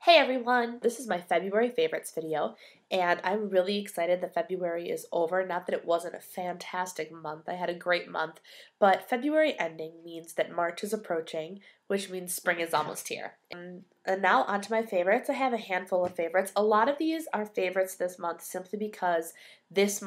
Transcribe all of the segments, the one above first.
Hey everyone! This is my February favorites video, and I'm really excited that February is over. Not that it wasn't a fantastic month, I had a great month, but February ending means that March is approaching, which means spring is almost here. And now onto my favorites. I have a handful of favorites. A lot of these are favorites this month simply because this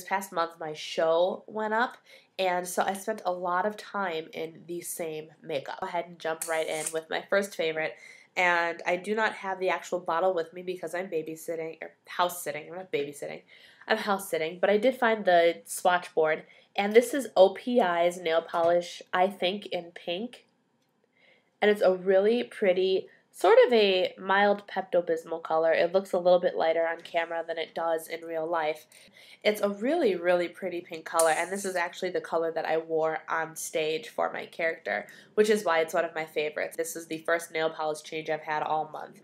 past month, my show went up, and so I spent a lot of time in the same makeup. Go ahead and jump right in with my first favorite. And I do not have the actual bottle with me because I'm babysitting, or house sitting. I'm not babysitting. I'm house sitting, but I did find the swatch board. And this is OPI's nail polish, I think, in pink. And it's a really pretty, sort of a mild Pepto-Bismol color. It looks a little bit lighter on camera than it does in real life. It's a really, really pretty pink color, and this is actually the color that I wore on stage for my character, which is why it's one of my favorites. This is the first nail polish change I've had all month.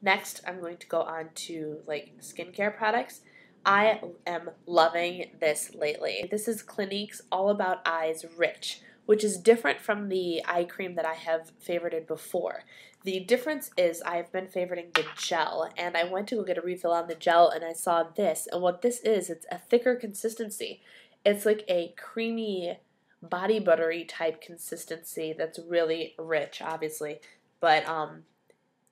Next, I'm going to go on to skincare products. I am loving this lately. This is Clinique's All About Eyes Rich, which is different from the eye cream that I have favorited before. The difference is I've been favoriting the gel, and I went to go get a refill on the gel, and I saw this, and what this is, it's a thicker consistency. It's like a creamy, body buttery type consistency that's really rich, obviously, but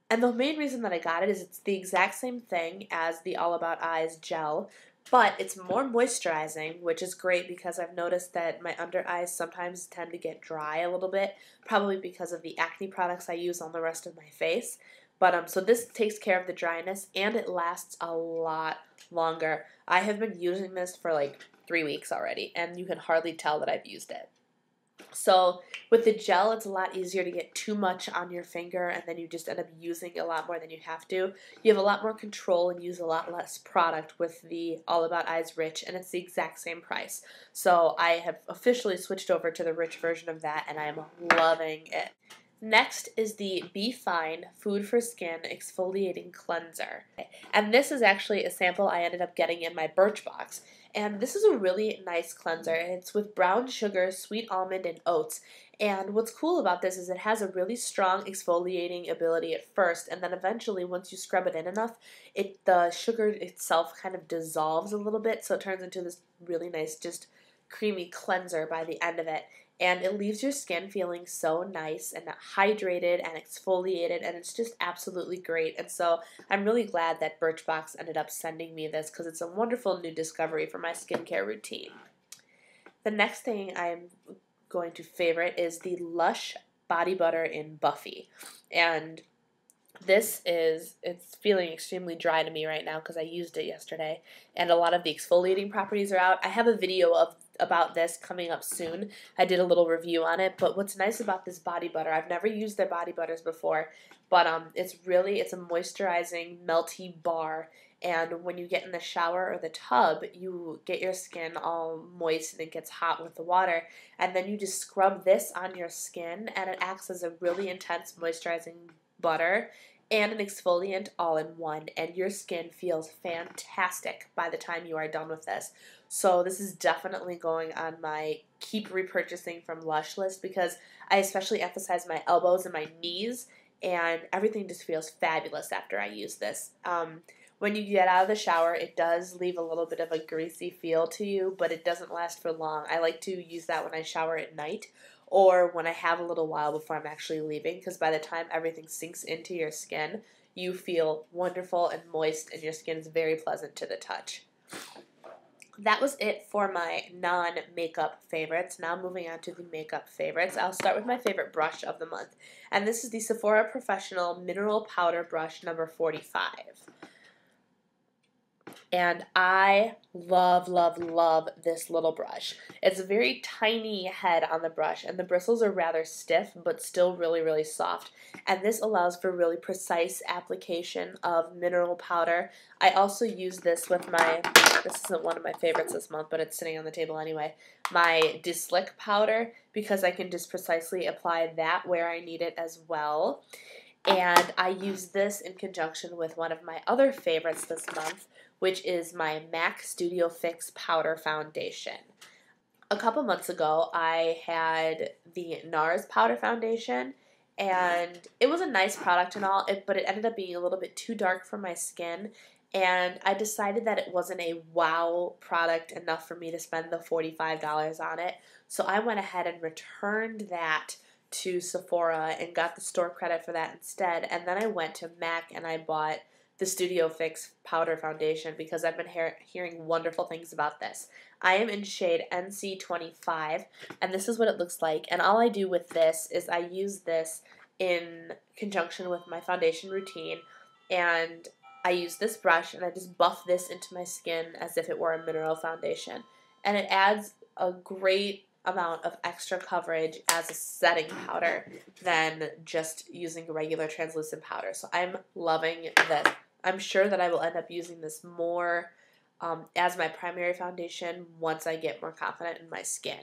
and the main reason that I got it is it's the exact same thing as the All About Eyes gel, but it's more moisturizing, which is great because I've noticed that my under eyes sometimes tend to get dry a little bit, probably because of the acne products I use on the rest of my face. But so this takes care of the dryness, and it lasts a lot longer. I have been using this for like 3 weeks already, and you can hardly tell that I've used it. So with the gel, it's a lot easier to get too much on your finger, and then you just end up using a lot more than you have to. You have a lot more control and use a lot less product with the All About Eyes Rich, and it's the exact same price. So I have officially switched over to the rich version of that, and I am loving it. Next is the Be Fine Food for Skin Exfoliating Cleanser. And this is actually a sample I ended up getting in my Birchbox. And this is a really nice cleanser. It's with brown sugar, sweet almond, and oats. And what's cool about this is it has a really strong exfoliating ability at first, and then eventually, once you scrub it in enough, the sugar itself kind of dissolves a little bit, so it turns into this really nice, just creamy cleanser by the end of it. And it leaves your skin feeling so nice and hydrated and exfoliated, and it's just absolutely great. And so I'm really glad that Birchbox ended up sending me this because it's a wonderful new discovery for my skincare routine. The next thing I'm going to favorite is the Lush Body Butter in Buffy. And it's feeling extremely dry to me right now because I used it yesterday, and a lot of the exfoliating properties are out. I have a video about this coming up soon. I did a little review on it, but what's nice about this body butter, I've never used their body butters before, but it's a moisturizing, melty bar, and when you get in the shower or the tub, you get your skin all moist and it gets hot with the water, and then you just scrub this on your skin, and it acts as a really intense moisturizing butter and an exfoliant all in one, and your skin feels fantastic by the time you are done with this. So this is definitely going on my keep repurchasing from Lush list because I especially emphasize my elbows and my knees, and everything just feels fabulous after I use this. When you get out of the shower, it does leave a little bit of a greasy feel to you, but it doesn't last for long. I like to use that when I shower at night, or when I have a little while before I'm actually leaving, because by the time everything sinks into your skin, you feel wonderful and moist, and your skin is very pleasant to the touch. That was it for my non-makeup favorites. Now moving on to the makeup favorites. I'll start with my favorite brush of the month, and this is the Sephora Professional Mineral Powder Brush number 45. And I love, love, love this little brush. It's a very tiny head on the brush, and the bristles are rather stiff, but still really, really soft. And this allows for really precise application of mineral powder. I also use this with this isn't one of my favorites this month, but it's sitting on the table anyway, my Slick powder, because I can just precisely apply that where I need it as well. And I use this in conjunction with one of my other favorites this month, which is my MAC Studio Fix Powder Foundation. A couple months ago, I had the NARS Powder Foundation, and it was a nice product and all, but it ended up being a little bit too dark for my skin, and I decided that it wasn't a wow product enough for me to spend the $45 on it, so I went ahead and returned that to Sephora and got the store credit for that instead, and then I went to MAC and I bought the Studio Fix powder foundation because I've been hearing wonderful things about this. I am in shade NC25, and this is what it looks like. And all I do with this is I use this in conjunction with my foundation routine, and I use this brush and I just buff this into my skin as if it were a mineral foundation. And it adds a great amount of extra coverage as a setting powder than just using a regular translucent powder. So I'm loving this. I'm sure that I will end up using this more as my primary foundation once I get more confident in my skin.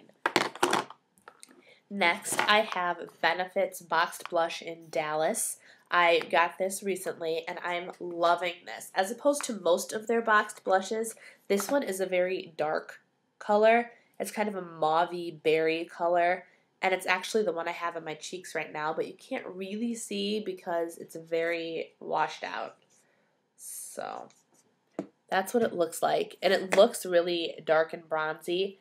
Next, I have Benefit's Boxed Blush in Dallas. I got this recently, and I'm loving this. As opposed to most of their boxed blushes, this one is a very dark color. It's kind of a mauve-y berry color, and it's actually the one I have on my cheeks right now, but you can't really see because it's very washed out. So that's what it looks like, and it looks really dark and bronzy,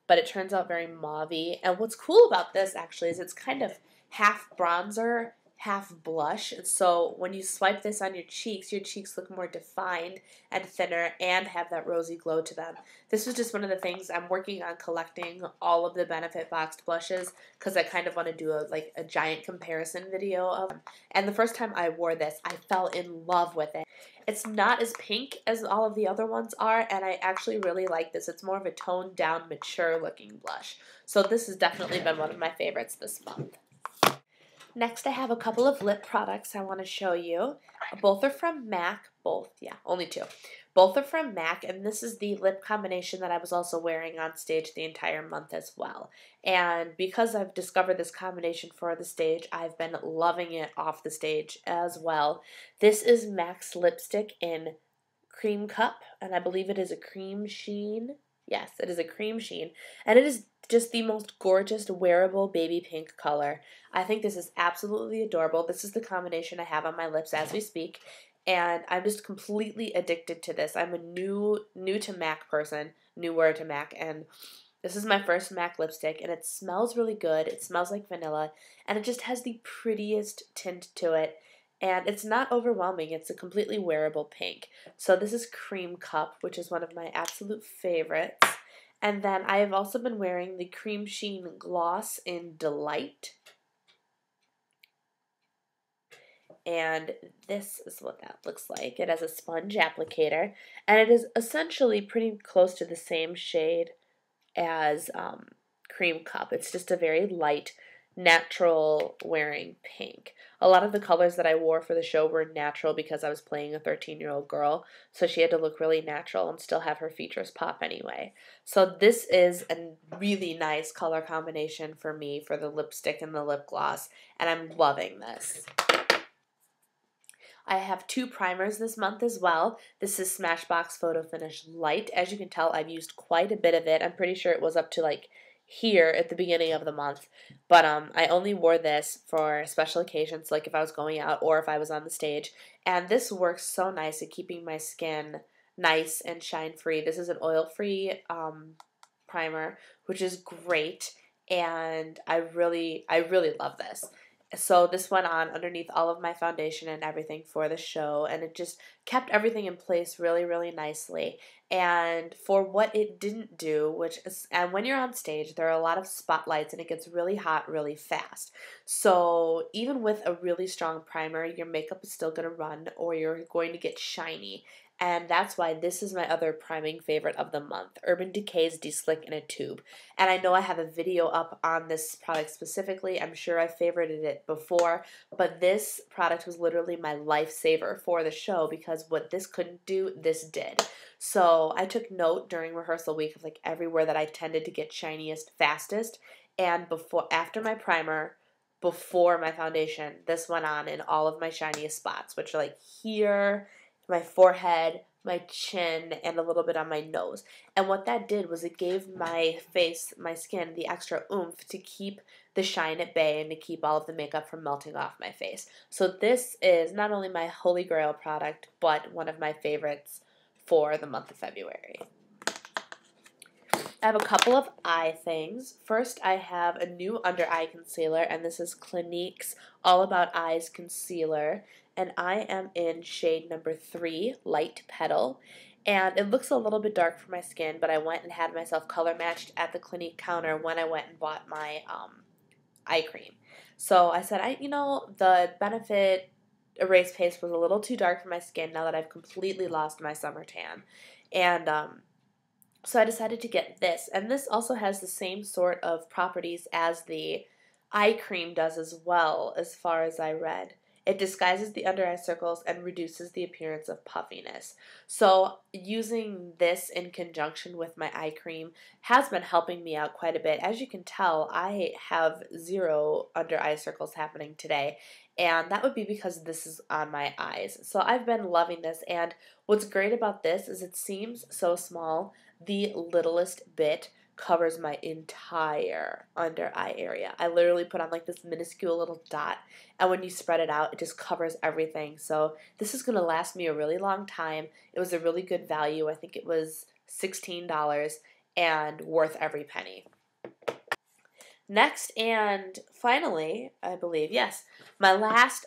but it turns out very mauve-y. And what's cool about this actually is it's kind of half bronzer, half blush, and so when you swipe this on your cheeks look more defined and thinner and have that rosy glow to them. This was just one of the things I'm working on, collecting all of the Benefit boxed blushes because I kind of want to do a giant comparison video of them. And the first time I wore this, I fell in love with it. It's not as pink as all of the other ones are, and I actually really like this. It's more of a toned down, mature looking blush. So this has definitely been one of my favorites this month. Next, I have a couple of lip products I want to show you. Both are from MAC. Only two. Both are from MAC, and this is the lip combination that I was also wearing on stage the entire month as well. And because I've discovered this combination for the stage, I've been loving it off the stage as well. This is MAC's lipstick in Cream Cup, and I believe it is a cream sheen. Yes, it is a cream sheen, and it is just the most gorgeous wearable baby pink color. I think this is absolutely adorable. This is the combination I have on my lips as we speak, and I'm just completely addicted to this. I'm a new to MAC person, newer to MAC, and this is my first MAC lipstick, and it smells really good. It smells like vanilla, and it just has the prettiest tint to it. And it's not overwhelming. It's a completely wearable pink. So this is Cream Cup, which is one of my absolute favorites. And then I have also been wearing the Cream Sheen Gloss in Delight. And this is what that looks like. It has a sponge applicator, and it is essentially pretty close to the same shade as Cream Cup. It's just a very light, natural wearing pink. A lot of the colors that I wore for the show were natural because I was playing a 13-year-old girl, so she had to look really natural and still have her features pop anyway. So this is a really nice color combination for me for the lipstick and the lip gloss, and I'm loving this. I have two primers this month as well. This is Smashbox Photo Finish Light. As you can tell, I've used quite a bit of it. I'm pretty sure it was up to here at the beginning of the month, but I only wore this for special occasions, like if I was going out or if I was on the stage, and this works so nice at keeping my skin nice and shine free. This is an oil-free primer, which is great, and I really love this. So this went on underneath all of my foundation and everything for the show, and it just kept everything in place really, really nicely. And for what it didn't do, and when you're on stage, there are a lot of spotlights and it gets really hot really fast. So even with a really strong primer, your makeup is still going to run or you're going to get shiny. And that's why this is my other priming favorite of the month, Urban Decay's De-Slick in a Tube. And I know I have a video up on this product specifically. I'm sure I've favorited it before, but this product was literally my lifesaver for the show because what this couldn't do, this did. So I took note during rehearsal week of everywhere that I tended to get shiniest fastest, and after my primer, before my foundation, this went on in all of my shiniest spots, which are here, my forehead, my chin, and a little bit on my nose. And what that did was it gave my face, my skin, the extra oomph to keep the shine at bay and to keep all of the makeup from melting off my face. So this is not only my holy grail product, but one of my favorites for the month of February. I have a couple of eye things. First, I have a new under eye concealer, and this is Clinique's All About Eyes Concealer, and I am in shade number 3, Light Petal, and it looks a little bit dark for my skin, but I went and had myself color matched at the Clinique counter when I went and bought my eye cream. So I said, the Benefit Erase Paste was a little too dark for my skin now that I've completely lost my summer tan, and so I decided to get this, and this also has the same sort of properties as the eye cream does as well, as far as I read. It disguises the under eye circles and reduces the appearance of puffiness. So using this in conjunction with my eye cream has been helping me out quite a bit. As you can tell, I have 0 under eye circles happening today, and that would be because this is on my eyes. So I've been loving this, and what's great about this is it seems so small. The littlest bit covers my entire under eye area. I literally put on like this minuscule little dot, and when you spread it out, it just covers everything. So this is going to last me a really long time. It was a really good value. I think it was $16 and worth every penny. Next and finally, I believe, yes, my last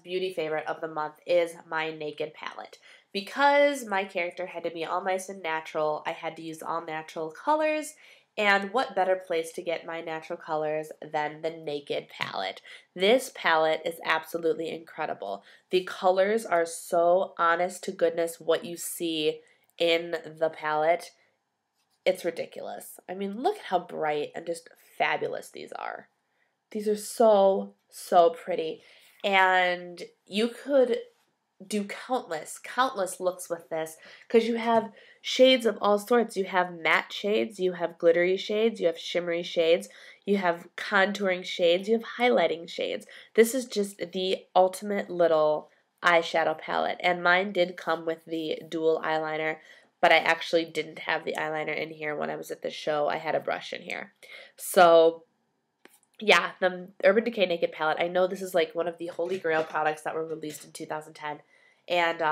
beauty favorite of the month is my Naked palette. Because my character had to be all nice and natural, I had to use all natural colors, and what better place to get my natural colors than the Naked palette. This palette is absolutely incredible. The colors are so honest to goodness what you see in the palette. It's ridiculous. I mean, look at how bright and just fabulous these are. These are so, so pretty. And you could do countless looks with this because you have shades of all sorts. You have matte shades, you have glittery shades, you have shimmery shades, you have contouring shades, you have highlighting shades. This is just the ultimate little eyeshadow palette, and mine did come with the dual eyeliner, but I actually didn't have the eyeliner in here when I was at the show. I had a brush in here. So yeah, the Urban Decay Naked Palette. I know this is like one of the holy grail products that were released in 2010, and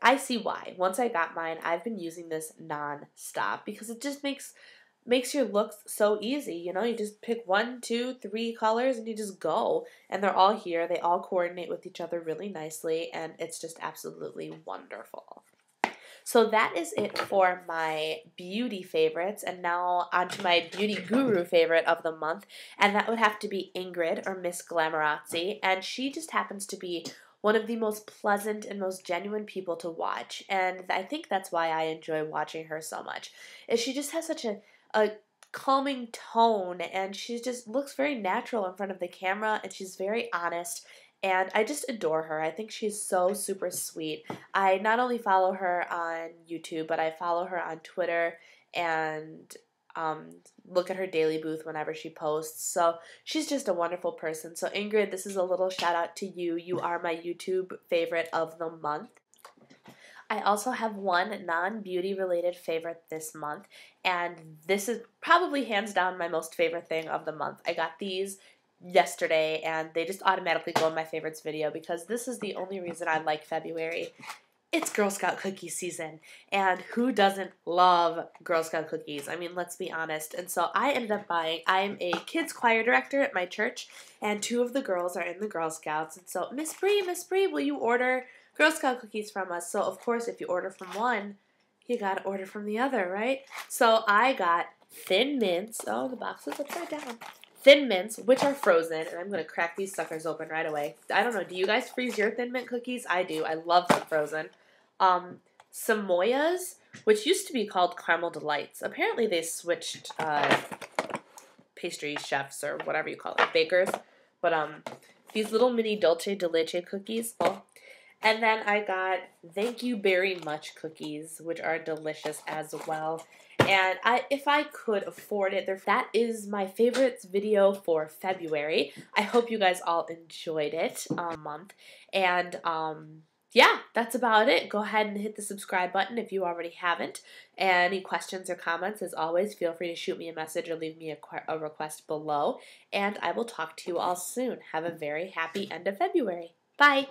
I see why. Once I got mine, I've been using this non-stop because it just makes your looks so easy. You know, you just pick 1, 2, 3 colors and you just go, and they're all here. They all coordinate with each other really nicely, and it's just absolutely wonderful. So that is it for my beauty favorites, and now on to my beauty guru favorite of the month, and that would have to be Ingrid, or Miss Glamorazzi, and she just happens to be one of the most pleasant and most genuine people to watch, and I think that's why I enjoy watching her so much, is she just has such a calming tone, and she just looks very natural in front of the camera, and she's very honest, and I just adore her. I think she's so super sweet. I not only follow her on YouTube, but I follow her on Twitter and look at her daily booth whenever she posts. So she's just a wonderful person. So Ingrid, this is a little shout out to you. You are my YouTube favorite of the month. I also have one non-beauty related favorite this month, and this is probably hands down my most favorite thing of the month. I got these yesterday, and they just automatically go in my favorites video because this is the only reason I like February. It's Girl Scout cookie season, and who doesn't love Girl Scout cookies? I mean, let's be honest. And so I ended up buying, I'm a kids choir director at my church, and 2 of the girls are in the Girl Scouts, and so, Miss Bree, will you order Girl Scout cookies from us? So, of course, if you order from one, you gotta order from the other, right? So I got Thin Mints. Oh, the box is upside down. Thin Mints, which are frozen, and I'm going to crack these suckers open right away. I don't know, do you guys freeze your Thin Mint cookies? I do. I love them frozen. Samoyas, which used to be called Caramel Delights. Apparently they switched pastry chefs or whatever you call it, bakers. But these little mini Dulce de Leche cookies. And then I got Thank You Very Much cookies, which are delicious as well. And if I could afford it, that is my favorites video for February. I hope you guys all enjoyed it month. And yeah, that's about it. Go ahead and hit the subscribe button if you already haven't. Any questions or comments, as always, feel free to shoot me a message or leave me a request below. And I will talk to you all soon. Have a very happy end of February. Bye.